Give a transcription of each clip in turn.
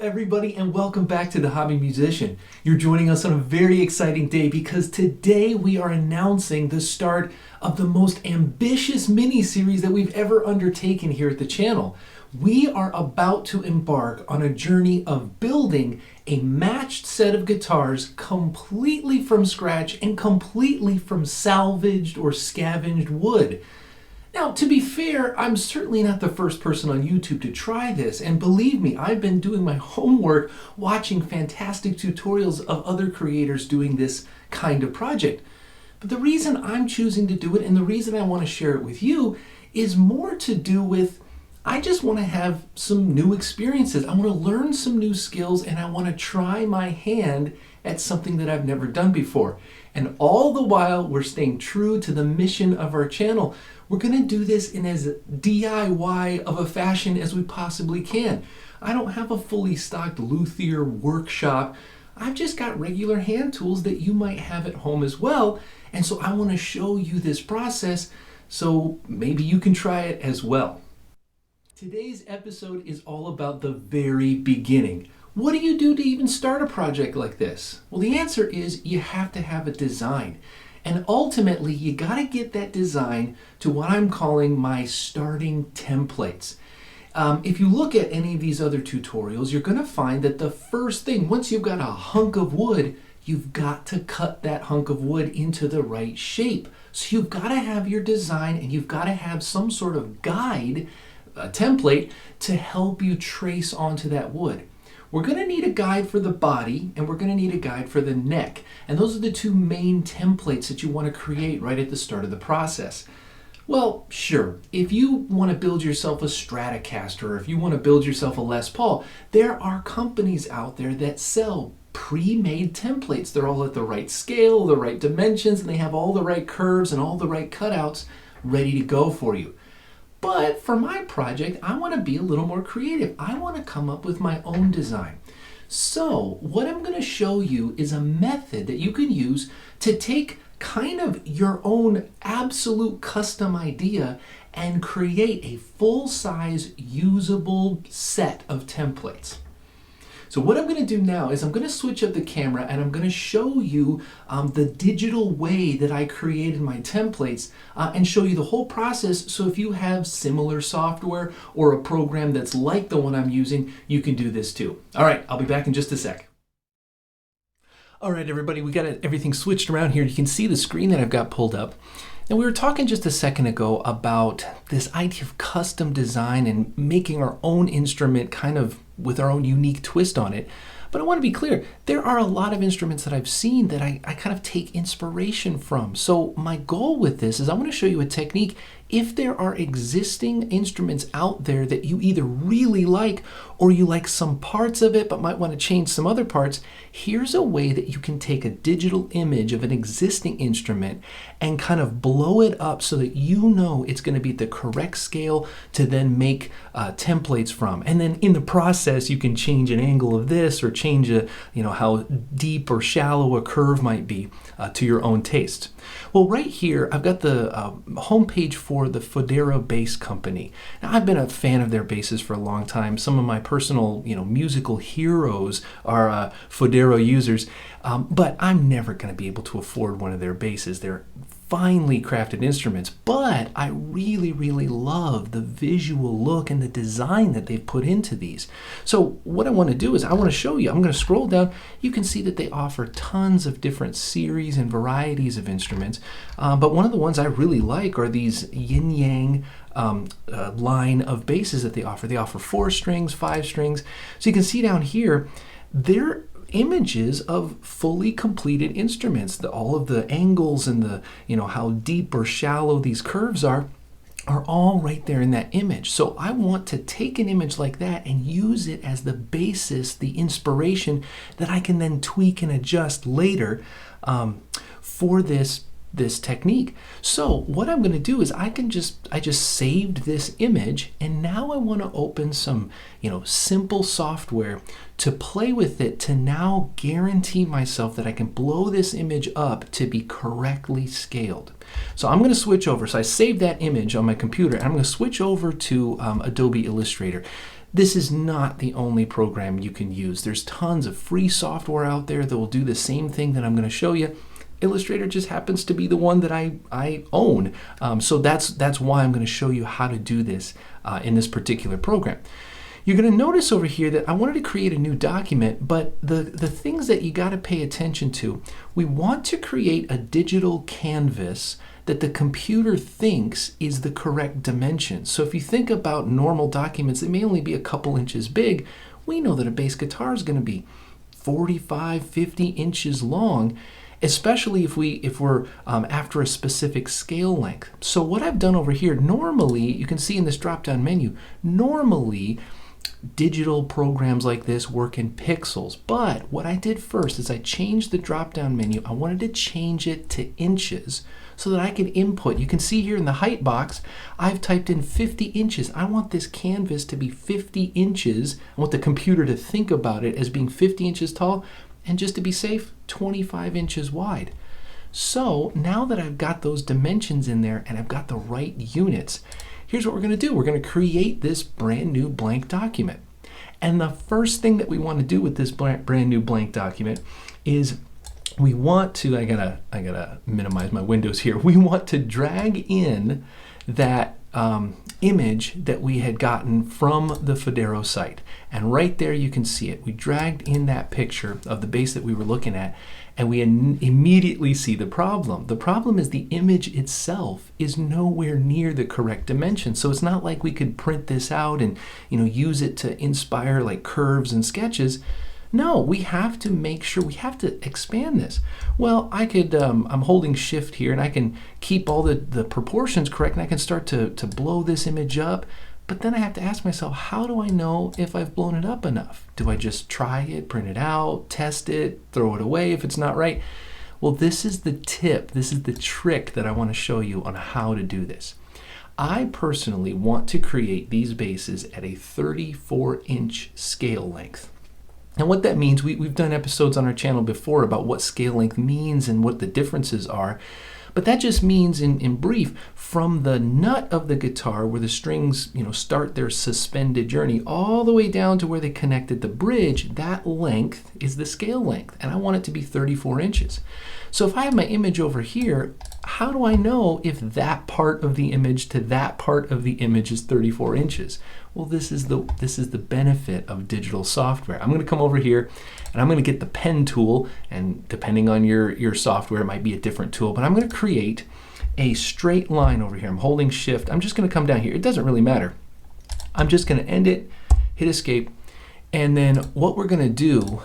everybody, and welcome back to The Hobby Musician. You're joining us on a very exciting day because today we are announcing the start of the most ambitious mini-series that we've ever undertaken here at the channel. We are about to embark on a journey of building a matched set of guitars completely from scratch and completely from salvaged or scavenged wood. Now, to be fair, I'm certainly not the first person on YouTube to try this, and believe me, I've been doing my homework watching fantastic tutorials of other creators doing this kind of project. But the reason I'm choosing to do it and the reason I want to share it with you is more to do with I just want to have some new experiences. I want to learn some new skills and I want to try my hand at something that I've never done before. And all the while, we're staying true to the mission of our channel. We're going to do this in as DIY of a fashion as we possibly can. I don't have a fully stocked luthier workshop. I've just got regular hand tools that you might have at home as well. And so I want to show you this process so maybe you can try it as well. Today's episode is all about the very beginning. What do you do to even start a project like this? Well, the answer is you have to have a design. And ultimately, you got to get that design to what I'm calling my starting templates. If you look at any of these other tutorials, you're going to find that the first thing, once you've got a hunk of wood, you've got to cut that hunk of wood into the right shape. So you've got to have your design and you've got to have some sort of guide, a template, to help you trace onto that wood. We're going to need a guide for the body and we're going to need a guide for the neck. And those are the two main templates that you want to create right at the start of the process. Well, sure, if you want to build yourself a Stratocaster or if you want to build yourself a Les Paul, there are companies out there that sell pre-made templates. They're all at the right scale, the right dimensions, and they have all the right curves and all the right cutouts ready to go for you. But for my project, I want to be a little more creative. I want to come up with my own design. So what I'm going to show you is a method that you can use to take kind of your own absolute custom idea and create a full-size usable set of templates. So what I'm going to do now is I'm going to switch up the camera and I'm going to show you the digital way that I created my templates and show you the whole process. So if you have similar software or a program that's like the one I'm using, you can do this too. All right, I'll be back in just a sec. All right, everybody, we got everything switched around here. You can see the screen that I've got pulled up. And we were talking just a second ago about this idea of custom design and making our own instrument kind of with our own unique twist on it. But I want to be clear, there are a lot of instruments that I've seen that I kind of take inspiration from. So my goal with this is I want to show you a technique. If there are existing instruments out there that you either really like or you like some parts of it but might want to change some other parts, here's a way that you can take a digital image of an existing instrument and kind of blow it up so that you know it's going to be the correct scale to then make templates from. And then in the process, you can change an angle of this or change how deep or shallow a curve might be to your own taste. Well, right here, I've got the homepage for the Fodero bass company. Now, I've been a fan of their basses for a long time. Some of my personal, musical heroes are Fodero users, but I'm never going to be able to afford one of their basses. They're finely crafted instruments, but I really, really love the visual look and the design that they've put into these. So what I want to do is I want to show you. I'm going to scroll down. You can see that they offer tons of different series and varieties of instruments, but one of the ones I really like are these yin yang line of basses that they offer. They offer 4 strings, 5 strings. So you can see down here, they're images of fully completed instruments. All of the angles and the, how deep or shallow these curves are all right there in that image. So I want to take an image like that and use it as the basis, the inspiration that I can then tweak and adjust later for this technique. So what I'm going to do is I just saved this image and now I want to open some simple software to play with it to now guarantee myself that I can blow this image up to be correctly scaled. So I'm going to switch over. So I saved that image on my computer and I'm going to switch over to Adobe Illustrator. This is not the only program you can use. There's tons of free software out there that will do the same thing that I'm going to show you. Illustrator just happens to be the one that I own. So that's why I'm going to show you how to do this in this particular program. You're going to notice over here that I wanted to create a new document, but the things that you got to pay attention to, we want to create a digital canvas that the computer thinks is the correct dimension. So if you think about normal documents that may only be a couple inches big, we know that a bass guitar is going to be 45, 50 inches long, especially if we're after a specific scale length. So what I've done over here, normally, you can see in this drop-down menu, normally digital programs like this work in pixels. But what I did first is I changed the drop-down menu. I wanted to change it to inches so that I could input. You can see here in the height box, I've typed in 50 inches. I want this canvas to be 50 inches. I want the computer to think about it as being 50 inches tall, and just to be safe, 25 inches wide. So now that I've got those dimensions in there and I've got the right units, here's what we're going to do. We're going to create this brand new blank document. And the first thing that we want to do with this brand new blank document is we want to, I gotta minimize my windows here. We want to drag in that image that we had gotten from the Fodero site. And right there you can see it. We dragged in that picture of the bass that we were looking at, and we immediately see the problem. The problem is the image itself is nowhere near the correct dimension. So it's not like we could print this out and use it to inspire like curves and sketches. No, we have to make sure, we have to expand this. Well, I could, I'm holding shift here and I can keep all the proportions correct, and I can start to blow this image up. But then I have to ask myself, how do I know if I've blown it up enough? Do I just try it, print it out, test it, throw it away if it's not right? Well, this is the tip, this is the trick that I want to show you on how to do this. I personally want to create these basses at a 34-inch scale length. And what that means, we've done episodes on our channel before about what scale length means and what the differences are. But that just means, in brief, from the nut of the guitar where the strings start their suspended journey all the way down to where they connected the bridge, that length is the scale length. And I want it to be 34 inches. So if I have my image over here, how do I know if that part of the image to that part of the image is 34 inches? Well, this is the benefit of digital software. I'm going to come over here and I'm going to get the pen tool, and depending on your software, it might be a different tool, but I'm going to create a straight line over here. I'm holding shift. I'm just going to come down here. It doesn't really matter. I'm just going to end it, hit escape, and then what we're going to do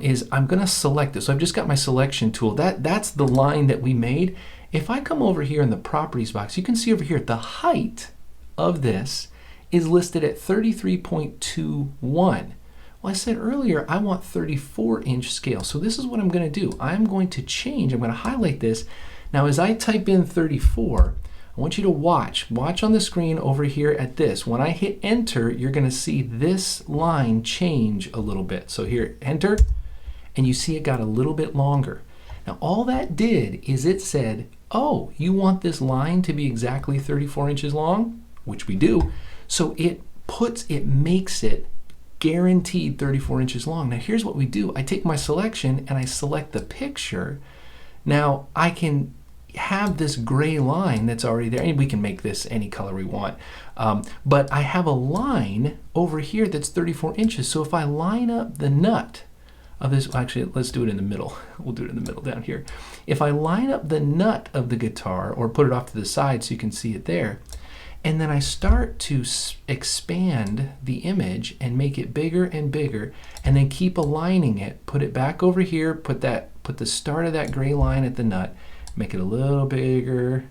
is I'm going to select this. So I've just got my selection tool. That's the line that we made. If I come over here in the properties box, you can see over here the height of this is listed at 33.21. Well, I said earlier I want 34-inch scale. So this is what I'm going to do. I'm going to change. I'm going to highlight this. Now as I type in 34, I want you to watch on the screen over here at this. When I hit enter, you're going to see this line change a little bit. So here, enter, and you see it got a little bit longer. Now all that did is it said, oh, you want this line to be exactly 34 inches long? Which we do. So it makes it guaranteed 34 inches long. Now here's what we do. I take my selection and I select the picture. Now I can have this gray line that's already there, and we can make this any color we want. But I have a line over here that's 34 inches. So if I line up the nut of this, actually let's do it in the middle. We'll do it in the middle down here. If I line up the nut of the guitar, or put it off to the side so you can see it there, and then I start to expand the image and make it bigger and bigger, and then keep aligning it, put it back over here, put the start of that gray line at the nut, make it a little bigger,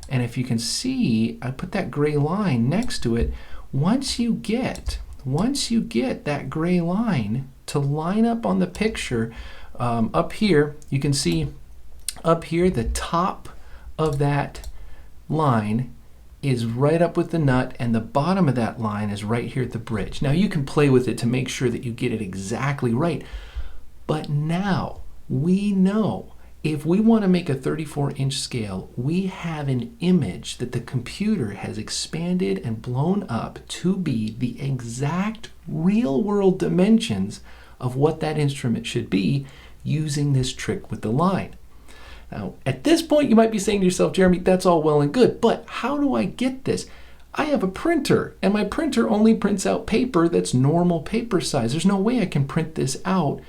and if you can see, I put that gray line next to it. Once you get that gray line to line up on the picture, up here, you can see up here the top of that line is right up with the nut, and the bottom of that line is right here at the bridge. Now you can play with it to make sure that you get it exactly right, but now we know If we want to make a 34-inch scale, we have an image that the computer has expanded and blown up to be the exact real-world dimensions of what that instrument should be using this trick with the line. Now, at this point, you might be saying to yourself, Jeremy, that's all well and good, but how do I get this? I have a printer, and my printer only prints out paper that's normal paper size. There's no way I can print this out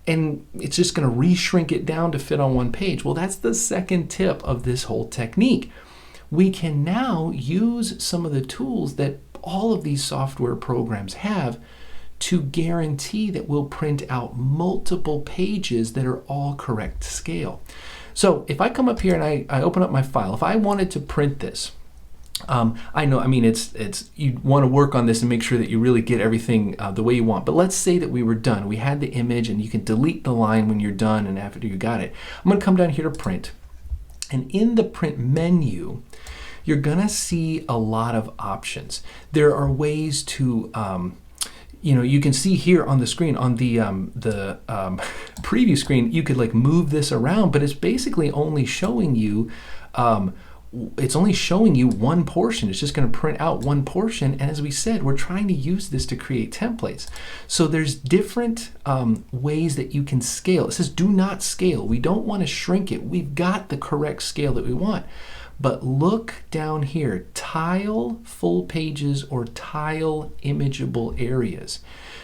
and it's just going to re-shrink it down to fit on one page. Well, that's the second tip of this whole technique. We can now use some of the tools that all of these software programs have to guarantee that we'll print out multiple pages that are all correct scale. So if I come up here and I open up my file, if I wanted to print this, I know, I mean, it's you want to work on this and make sure that you really get everything the way you want. But let's say that we were done. We had the image, and you can delete the line when you're done and after you got it. I'm going to come down here to print. And in the print menu, you're going to see a lot of options. There are ways to, you can see here on the screen, on the preview screen, you could like move this around, but it's basically only showing you one portion. It's just going to print out one portion. And as we said, we're trying to use this to create templates. So there's different ways that you can scale. It says do not scale. We don't want to shrink it. We've got the correct scale that we want. But look down here, tile full pages or tile imageable areas.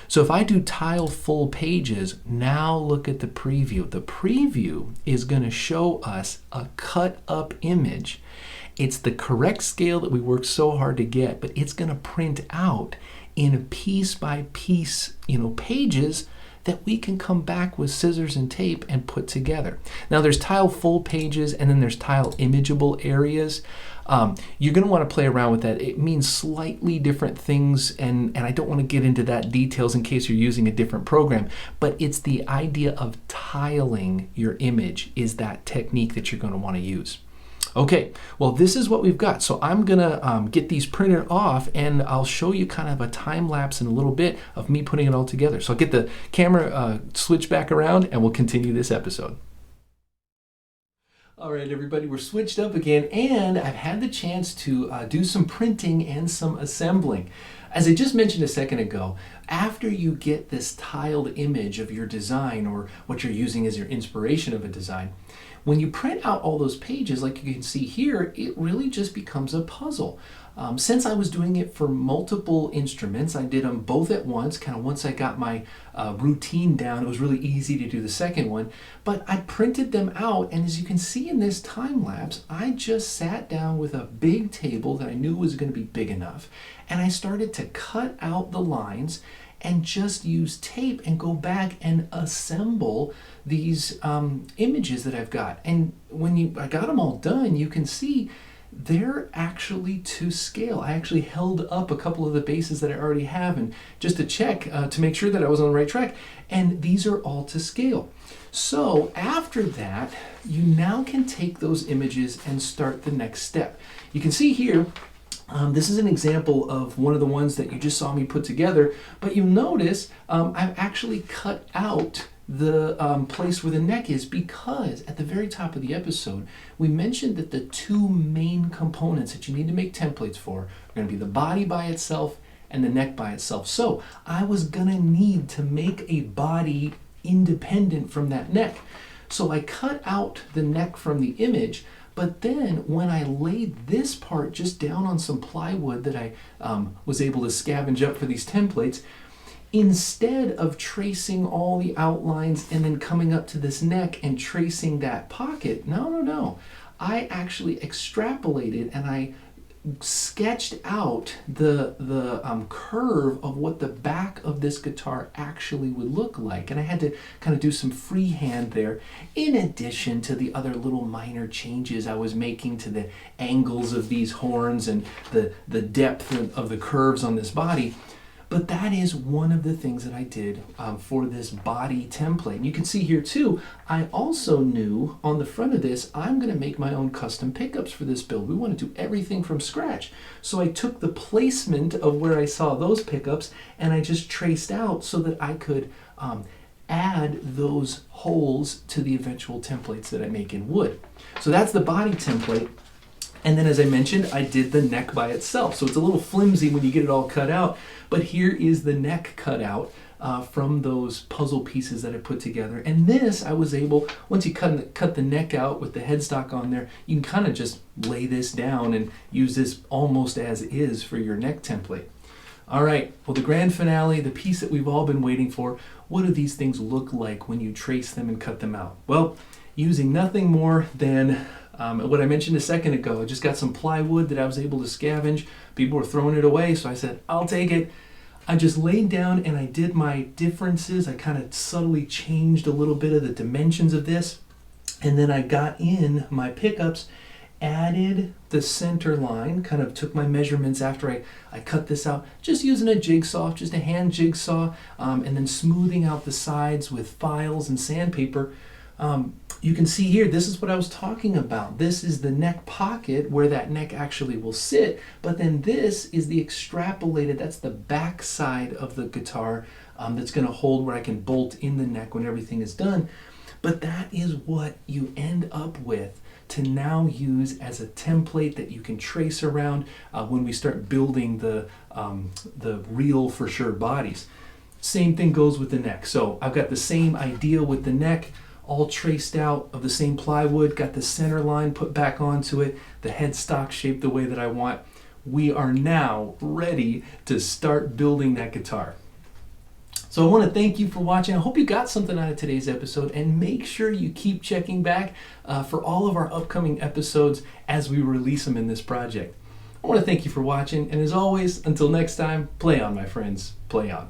So if I do tile full pages, now look at the preview. The preview is going to show us a cut up image. It's the correct scale that we worked so hard to get, but it's going to print out in piece by piece, pages that we can come back with scissors and tape and put together. Now there's tile full pages and then there's tile imageable areas. You're going to want to play around with that. It means slightly different things, and I don't want to get into that details in case you're using a different program, but it's the idea of tiling your image is that technique that you're going to want to use. Okay, well, this is what we've got. So I'm gonna get these printed off, and I'll show you kind of a time lapse in a little bit of me putting it all together. So I'll get the camera switch back around, and we'll continue this episode. All right, everybody, we're switched up again, and I've had the chance to do some printing and some assembling. As I just mentioned a second ago, after you get this tiled image of your design or what you're using as your inspiration of a design, when you print out all those pages, like you can see here, it really just becomes a puzzle. Since I was doing it for multiple instruments, I did them both at once. Kind of once I got my routine down, it was really easy to do the second one. But I printed them out, and as you can see in this time lapse, I just sat down with a big table that I knew was going to be big enough, and I started to cut out the lines and just use tape and go back and assemble these images that I've got. And when I got them all done, you can see they're actually to scale. I actually held up a couple of the bases that I already have, and just to check to make sure that I was on the right track. And these are all to scale. So after that, you now can take those images and start the next step. You can see here, this is an example of one of the ones that you just saw me put together, but you'll notice I've actually cut out the place where the neck is, because at the very top of the episode we mentioned that the two main components that you need to make templates for are going to be the body by itself and the neck by itself. So I was going to need to make a body independent from that neck. So I cut out the neck from the image, but then when I laid this part just down on some plywood that I was able to scavenge up for these templates, instead of tracing all the outlines and then coming up to this neck and tracing that pocket, no. I actually extrapolated and I sketched out the curve of what the back of this guitar actually would look like. And I had to kind of do some freehand there, in addition to the other little minor changes I was making to the angles of these horns and the depth of the curves on this body. But that is one of the things that I did for this body template. And you can see here too, I also knew on the front of this, I'm going to make my own custom pickups for this build. We want to do everything from scratch. So I took the placement of where I saw those pickups and I just traced out so that I could add those holes to the eventual templates that I make in wood. So that's the body template. And then, as I mentioned, I did the neck by itself. So it's a little flimsy when you get it all cut out, but here is the neck cut out from those puzzle pieces that I put together. And this, I was able, once you cut the neck out with the headstock on there, you can kind of just lay this down and use this almost as is for your neck template. All right, well, the grand finale, the piece that we've all been waiting for, what do these things look like when you trace them and cut them out? Well, using nothing more than what I mentioned a second ago. I just got some plywood that I was able to scavenge. People were throwing it away, so I said, I'll take it. I just laid down and I did my differences. I kind of subtly changed a little bit of the dimensions of this. And then I got in my pickups, added the center line, kind of took my measurements after I cut this out, just using a jigsaw, just a hand jigsaw, and then smoothing out the sides with files and sandpaper. You can see here, this is what I was talking about. This is the neck pocket where that neck actually will sit, but then this is the extrapolated, that's the back side of the guitar that's going to hold where I can bolt in the neck when everything is done. But that is what you end up with to now use as a template that you can trace around when we start building the real for sure bodies. Same thing goes with the neck. So I've got the same idea with the neck, all traced out of the same plywood, got the center line put back onto it, the headstock shaped the way that I want. We are now ready to start building that guitar. So I want to thank you for watching. I hope you got something out of today's episode, and make sure you keep checking back for all of our upcoming episodes as we release them in this project. I want to thank you for watching, and as always, until next time, play on, my friends, play on.